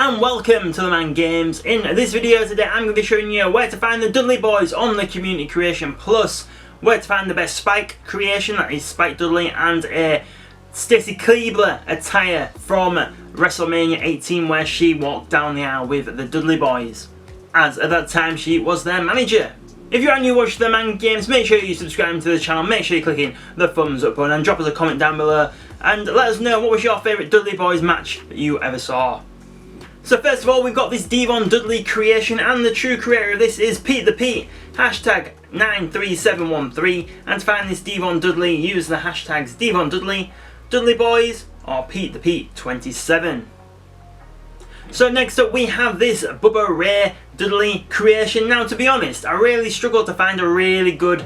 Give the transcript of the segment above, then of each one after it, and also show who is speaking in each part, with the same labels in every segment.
Speaker 1: and welcome to TheMan Games. In this video today I'm going to be showing you where to find the Dudley Boys on the Community Creation, plus where to find the best Spike creation, that is Spike Dudley, and a Stacy Keibler attire from WrestleMania 18 where she walked down the aisle with the Dudley Boys, as at that time she was their manager. If you are new watching TheMan Games, make sure you subscribe to the channel, make sure you're clicking the thumbs up button and drop us a comment down below and let us know what was your favourite Dudley Boys match that you ever saw. So first of all, we've got this Devon Dudley creation, and the true creator of this is Pete the Pete, hashtag 93713, and to find this Devon Dudley, use the hashtags Devon Dudley, Dudley Boys, or Pete the Pete 27. So next up we have this Buba Ray Dudley creation. Now to be honest, I really struggled to find a really good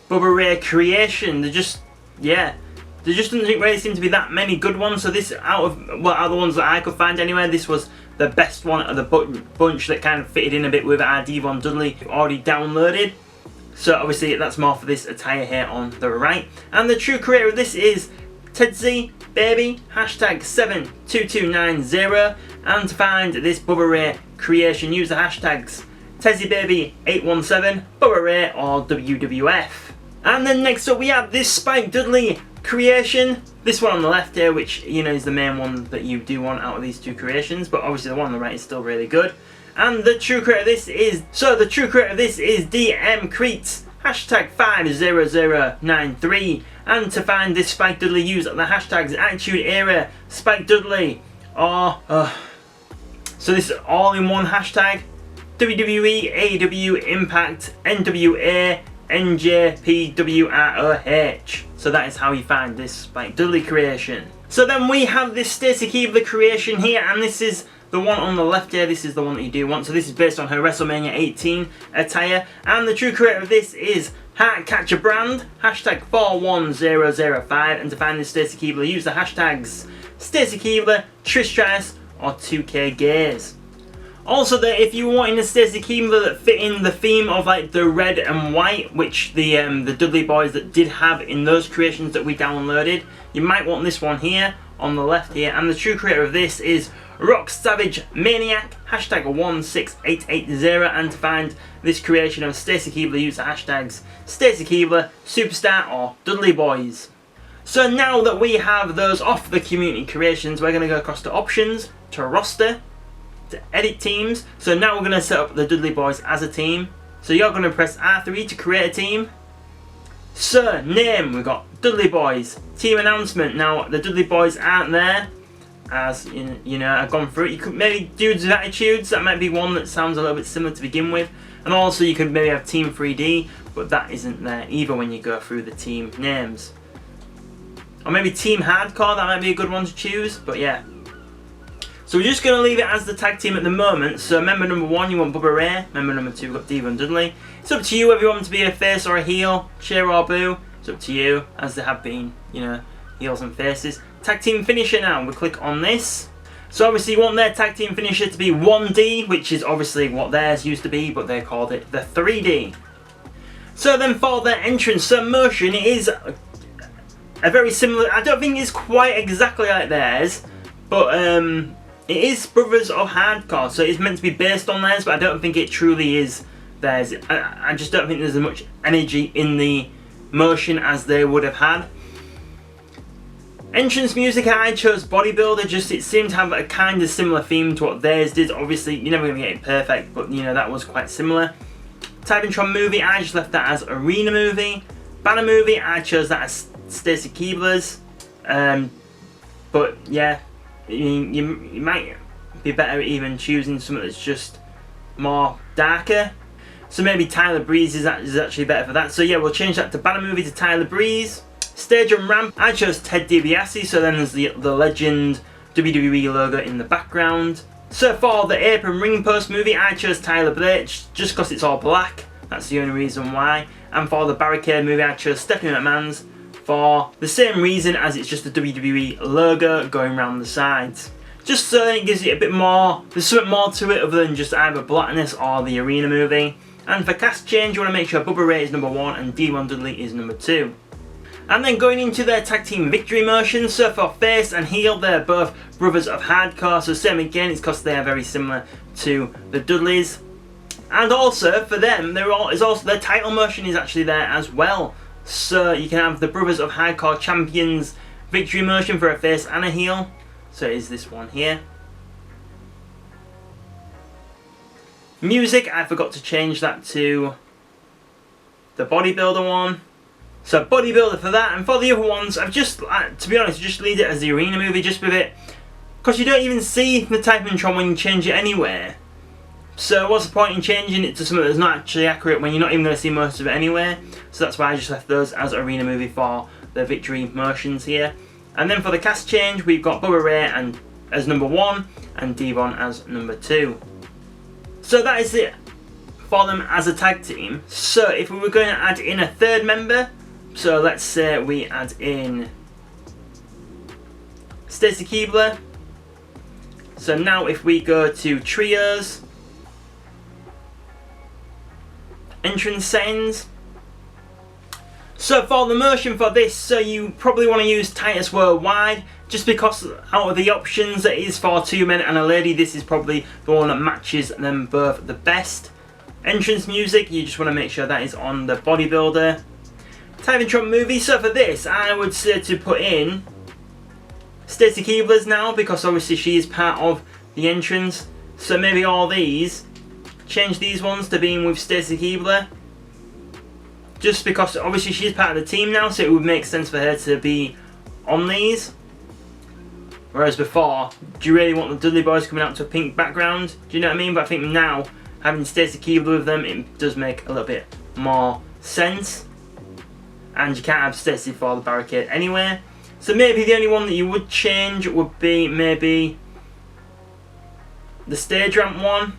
Speaker 1: Buba Ray creation. There just doesn't really seem to be that many good ones. So this, out of the ones that I could find anyway, this was the best one of the bunch that kind of fitted in a bit with our Devon Dudley already downloaded. So obviously that's more for this attire here on the right. And the true creator of this is Stacy Baby, hashtag 72290, and to find this Buba Ray creation, use the hashtags TezzyBaby817, Buba Ray, or WWF. And then next up we have this Spike Dudley creation, this one on the left here, which is the main one that you do want out of these two creations, but obviously the one on the right is still really good. And the true creator of this is DM Creets, hashtag 50093, and to find this Spike Dudley, use the hashtags Attitude Era Spike Dudley, or so this is all in one hashtag, WWE AW Impact NWA NJPWROH. So that is how you find this Spike Dudley creation. So then we have this Stacy Keibler creation here, and this is the one on the left here. This is the one that you do want. So this is based on her WrestleMania 18 attire, and the true creator of this is Heartcatcher Brand, hashtag 41005, and to find this Stacy Keibler, use the hashtags Stacy Keibler, Trish Stratus, or 2K Gaze. Also, if you were wanting a Stacy Keibler that fit in the theme of like the red and white, which the Dudley Boys that did have in those creations that we downloaded, you might want this one here on the left here. And the true creator of this is Rock Savage Maniac, hashtag 16880, and to find this creation of Stacy Keibler, use the hashtags Stacy Keibler, Superstar, or Dudley Boys. So now that we have those off the community creations, we're going to go across to options, to roster, to edit teams. So now we're going to set up the Dudley Boys as a team. So you're going to press R3 to create a team. So name, we've got Dudley Boys. Team announcement, now the Dudley Boys aren't there, as I've gone through it. You could maybe Dudes with Attitudes, that might be one that sounds a little bit similar to begin with. And also you could maybe have Team 3D, but that isn't there either when you go through the team names. Or maybe Team Hardcore, that might be a good one to choose, but yeah. So we're just going to leave it as the tag team at the moment. So member number 1 you want Buba Ray, member number 2 we've got Devon Dudley. It's up to you whether you want them to be a face or a heel, cheer or boo. It's up to you, as there have been, heels and faces. Tag team finisher now, we click on this. So obviously you want their tag team finisher to be 1D, which is obviously what theirs used to be, but they called it the 3D. So then for their entrance, so motion is a very similar, I don't think it's quite exactly like theirs, but it is Brothers of Hardcore, so it's meant to be based on theirs, but I don't think it truly is theirs. I just don't think there's as much energy in the motion as they would have had. Entrance music, I chose Bodybuilder, just it seemed to have a kind of similar theme to what theirs did. Obviously you're never going to get it perfect, but that was quite similar. Type intro movie, I just left that as Arena Movie. Banner movie, I chose that as Stacy Keibler's. But yeah, you might be better even choosing something that's just more darker. So maybe Tyler Breeze is actually better for that. So yeah, we'll change that to Banner Movie to Tyler Breeze. Stage and ramp, I chose Ted DiBiase, so then there's the legend WWE logo in the background. So for the apron ring post movie, I chose Tyler Bate, just because it's all black. That's the only reason why. And for the barricade movie, I chose Stephanie McMahon's, for the same reason as it's just the WWE logo going around the sides. Just so it gives it a bit more, there's something more to it other than just either blackness or the Arena Movie. And for cast change, you want to make sure Buba Ray is number 1 and Devon Dudley is number 2. And then going into their tag team victory motion, so for face and heel, they're both brothers of hardcore, so same again, it's because they are very similar to the Dudleys. And also for them, their title motion is actually there as well. So you can have the brothers of hardcore champions victory motion for a face and a heel. So it is this one here. Music, I forgot to change that to the bodybuilder one. So bodybuilder for that, and for the other ones, I've just, to be honest, just leave it as the arena movie just with it. Because you don't even see the Typhantron when you change it anywhere. So what's the point in changing it to something that's not actually accurate when you're not even going to see most of it anyway? So that's why I just left those as arena movie for the victory motions here. And then for the cast change, we've got Buba Ray as number 1 and Devon as number 2. So that is it for them as a tag team. So if we were going to add in a third member, so let's say we add in Stacy Keibler. So now if we go to trios, entrance settings. So for the motion for this, so you probably want to use Titus Worldwide, just because out of the options that is for 2 men and a lady, this is probably the one that matches them both the best. Entrance music, you just want to make sure that is on the bodybuilder. Typhantron movie, so for this, I would say to put in Stacy Keibler's now, because obviously she is part of the entrance. So maybe all these, change these ones to being with Stacy Keibler. Just because obviously she's part of the team now, so it would make sense for her to be on these. Whereas before, do you really want the Dudley Boys coming out to a pink background? Do you know what I mean? But I think now, having Stacy Keibler with them, it does make a little bit more sense. And you can't have Stacy for the barricade anyway. So maybe the only one that you would change would be maybe the stage ramp one.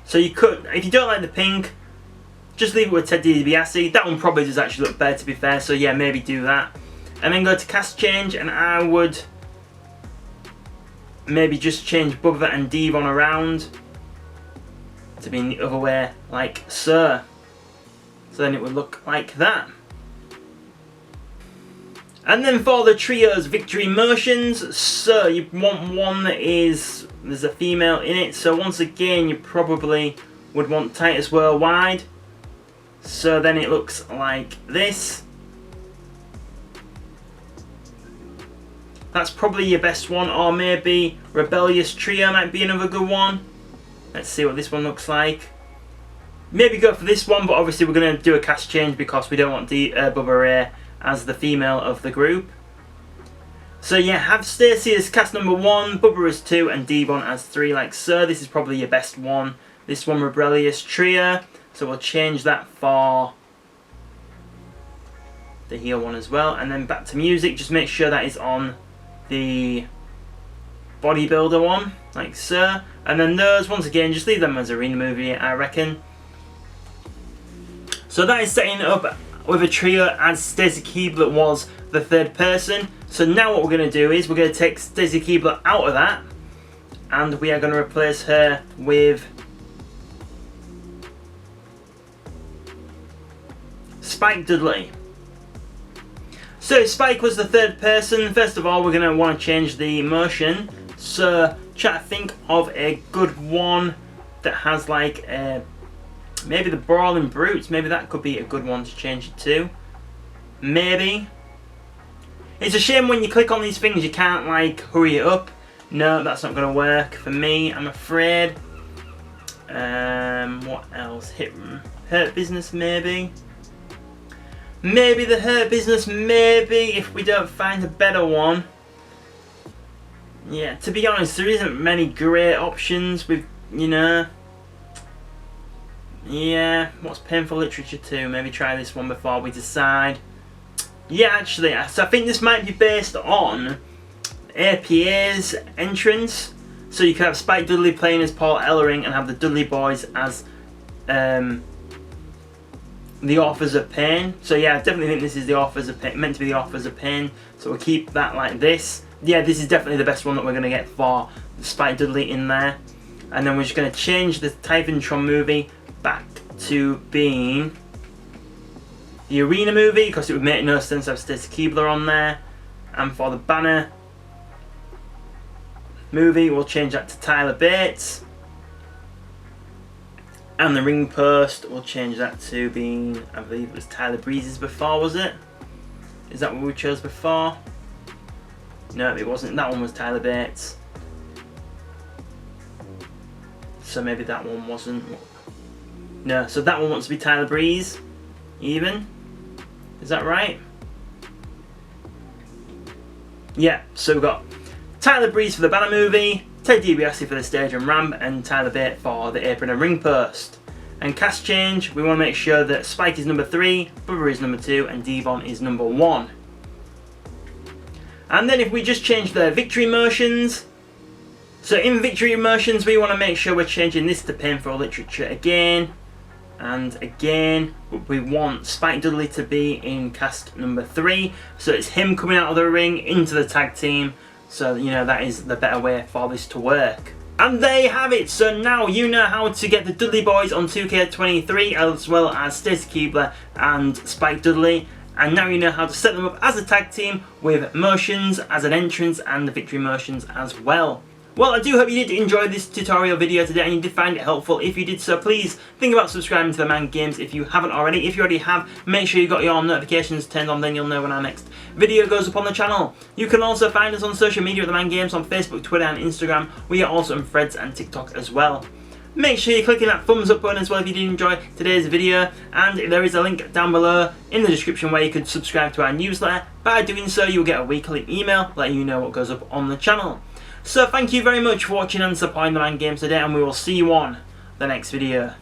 Speaker 1: So you could, if you don't like the pink, just leave it with Ted DiBiase. That one probably does actually look better, to be fair, so yeah, maybe do that. And then go to cast change, and I would maybe just change Buba and Devon around to be in the other way, like so. So then it would look like that. And then for the trios victory motions, so you want one that is, there's a female in it, so once again you probably would want Titus Worldwide. So then it looks like this. That's probably your best one, or maybe Rebellious Trio might be another good one. Let's see what this one looks like. Maybe go for this one, but obviously we're going to do a cast change because we don't want Buba Ray as the female of the group. So yeah, have Stacy as cast number 1, Buba as 2, and Devon as 3, like so. This is probably your best one. This one, Rebellious Trio. So we'll change that for the heel one as well. And then back to music, just make sure that is on the bodybuilder one, like so. And then those, once again, just leave them as arena movie, I reckon. So that is setting up with a trio as Stacy Keibler was the third person. So now what we're going to do is we're going to take Stacy Keibler out of that, and we are going to replace her with Spike Dudley. So Spike was the third person. First of all, we're going to want to change the motion. So try to think of a good one that has like maybe the Brawling Brutes. Maybe that could be a good one to change it to. Maybe. It's a shame when you click on these things you can't like hurry it up. No, that's not going to work for me, I'm afraid. What else? Hurt Business maybe. Maybe the Hurt Business, maybe, if we don't find a better one. Yeah, to be honest, there isn't many great options with, you know. Yeah, what's Painful Literature 2? Maybe try this one before we decide. Yeah, actually, so I think this might be based on APA's entrance. So you could have Spike Dudley playing as Paul Ellering and have the Dudley Boys as the Authors of Pain. So yeah, I definitely think this is the Authors of Pain, meant to be the Authors of Pain. So we'll keep that like this. Yeah, this is definitely the best one that we're going to get for Spike Dudley in there. And then we're just going to change the Typhantron movie back to being the arena movie, because it would make no sense to have Stacy Keibler on there. And for the banner movie, we'll change that to Tyler Bates. And the ring post, we'll change that to being, I believe it was Tyler Breeze's before, was it? Is that what we chose before? No, it wasn't. That one was Tyler Bates. So maybe that one wasn't. No, so that one wants to be Tyler Breeze. Even. Is that right? Yeah, so we've got Tyler Breeze for the banner movie, Ted DiBiase for the stage and ramp, and Tyler Bate for the apron and ring post. And cast change, we want to make sure that Spike is number 3, Buba is number 2, and Devon is number 1. And then if we just change the victory motions, so in victory motions we want to make sure we're changing this to painful literature again. And again, we want Spike Dudley to be in cast number 3, so it's him coming out of the ring into the tag team. So, you know, that is the better way for this to work. And there you have it. So now you know how to get the Dudley Boys on 2K23, as well as Stacy Keibler and Spike Dudley. And now you know how to set them up as a tag team with motions as an entrance and the victory motions as well. Well, I do hope you did enjoy this tutorial video today and you did find it helpful. If you did so, please think about subscribing to TheMan Games if you haven't already. If you already have, make sure you got your notifications turned on, then you'll know when our next video goes up on the channel. You can also find us on social media at TheMan Games on Facebook, Twitter and Instagram. We are also on Threads and TikTok as well. Make sure you're clicking that thumbs up button as well if you did enjoy today's video, and there is a link down below in the description where you could subscribe to our newsletter. By doing so, you'll get a weekly email letting you know what goes up on the channel. So thank you very much for watching and supporting TheMan Games today, and we will see you on the next video.